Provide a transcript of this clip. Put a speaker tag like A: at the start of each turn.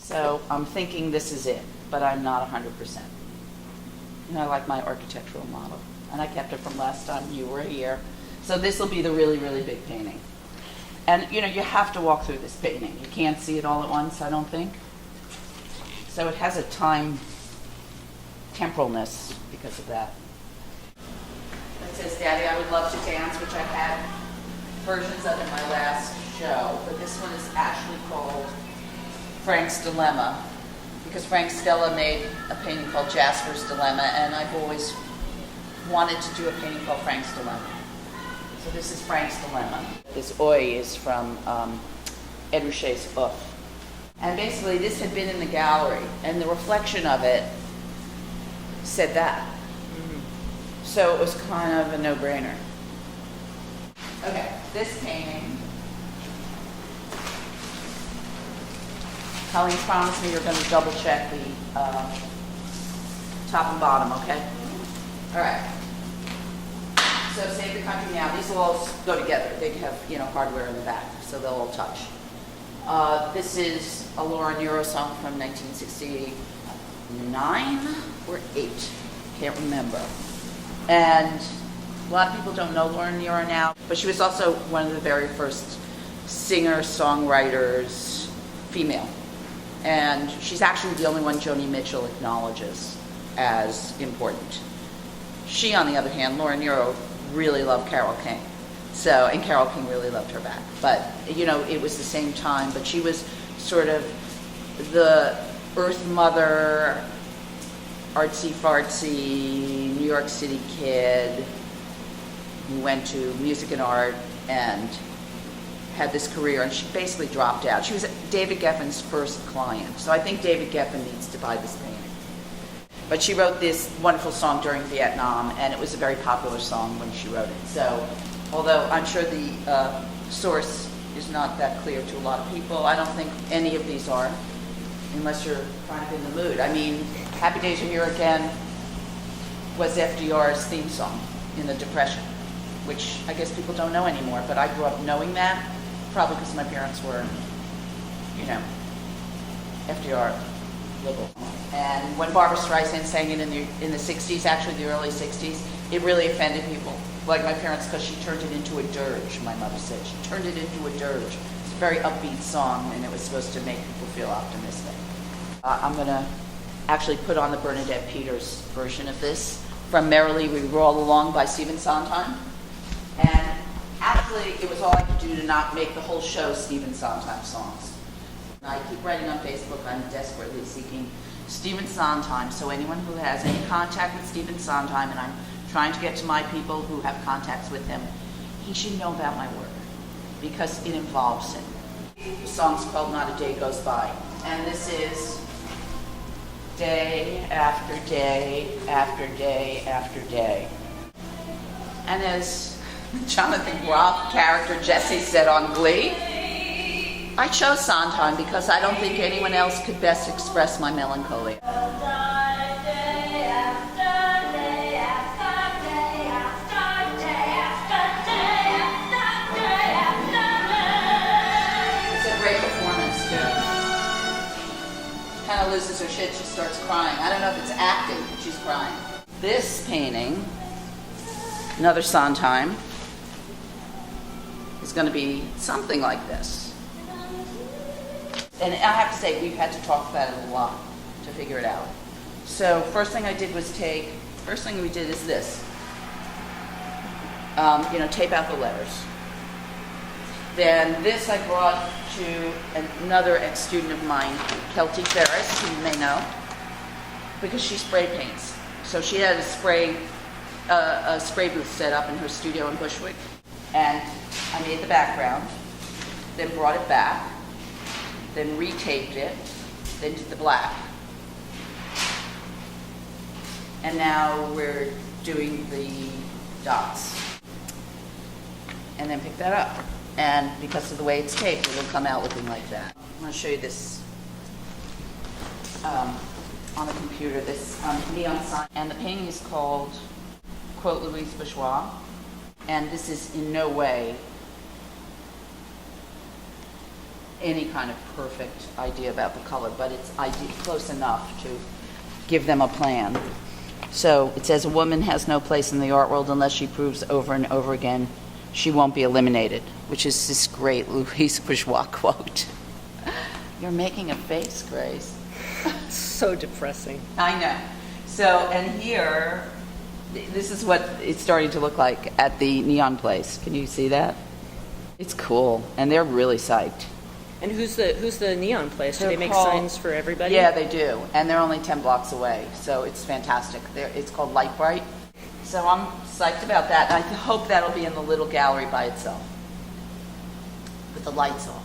A: So I'm thinking this is it, but I'm not 100%. And I like my architectural model. And I kept it from last time you were here. So this will be the really, really big painting. And you have to walk through this painting. You can't see it all at once, I don't think. So it has a temporalness because of that. It says, Daddy, I would love to dance, which I had versions of in my last show. But this one is actually called Frank's Dilemma, because Frank Stella made a painting called Jasper's Dilemma, and I've always wanted to do a painting called Frank's Dilemma. So this is Frank's Dilemma. This oi is from Ed Ruscha's Oof. And basically this had been in the gallery, and the reflection of it said that. Mm-hmm. So it was kind of a no-brainer. Okay, this painting, Colleen promised me you're going to double check the top and bottom, okay? All right. So Save the Country Now. These will all go together. They have, hardware in the back, so they'll all touch. This is a Laura Nyro song from 1969 or 8. Can't remember. And a lot of people don't know Laura Nyro now, but she was also one of the very first singer-songwriters, female. And she's actually the only one Joni Mitchell acknowledges as important. She, on the other hand, Laura Nyro, really loved Carole King. And Carole King really loved her back. But, it was the same time, but she was sort of the Earth Mother, artsy-fartsy, New York City kid who went to music and art and had this career, and she basically dropped out. She was David Geffen's first client, so I think David Geffen needs to buy this painting. But she wrote this wonderful song during Vietnam, and it was a very popular song when she wrote it. So, although I'm sure the source is not that clear to a lot of people, I don't think any of these are, unless you're kind of in the mood. I mean, Happy Days Are Here Again was FDR's theme song in the Depression, which I guess people don't know anymore, but I grew up knowing that, probably because my parents were, FDR liberal. And when Barbra Streisand sang it in the 60s, actually the early 60s, it really offended people, like my parents, because she turned it into a dirge, my mother said. She turned it into a dirge. It's a very upbeat song, and it was supposed to make people feel optimistic. I'm going to actually put on the Bernadette Peters version of this from Merrily We Roll Along by Stephen Sondheim. And actually, it was all I could do to not make the whole show Stephen Sondheim songs. I keep writing on Facebook, I'm desperately seeking Stephen Sondheim, so anyone who has any contact with Stephen Sondheim, and I'm trying to get to my people who have contacts with him, he should know about my work, because it involves him. The song's called Not a Day Goes By, and this is day after day after day after day. And as Jonathan Groff character Jesse said on Glee, I chose Sondheim because I don't think anyone else could best express my melancholy. It's a great performance, too. Kind of loses her shit, she starts crying. I don't know if it's acting, but she's crying. This painting, another Sondheim, is going to be something like this. And I have to say, we've had to talk about it a lot to figure it out. So first thing we did is this. Tape out the letters. Then this I brought to another ex-student of mine, Kelty Ferris, who you may know, because she spray paints. So she had a spray booth set up in her studio in Bushwick. And I made the background, then brought it back, then retaped it, then did the black. And now we're doing the dots. And then pick that up. And because of the way it's taped, it'll come out looking like that. I'm going to show you this on the computer, this neon sign. And the painting is called, quote Louise Bourgeois. And this is in no way any kind of perfect idea about the color, but it's close enough to give them a plan. So it says, a woman has no place in the art world unless she proves over and over again she won't be eliminated, which is this great Louise Bourgeois quote. You're making a face, Grace.
B: So depressing.
A: I know. So, and here, this is what it's starting to look like at the neon place. Can you see that? It's cool, and they're really psyched.
B: And who's the neon place? Do
A: They're
B: they make
A: called-
B: signs for everybody?
A: Yeah, they do, and they're only 10 blocks away, so it's fantastic. It's called Light Bright. So I'm psyched about that. I hope that'll be in the little gallery by itself with the lights off.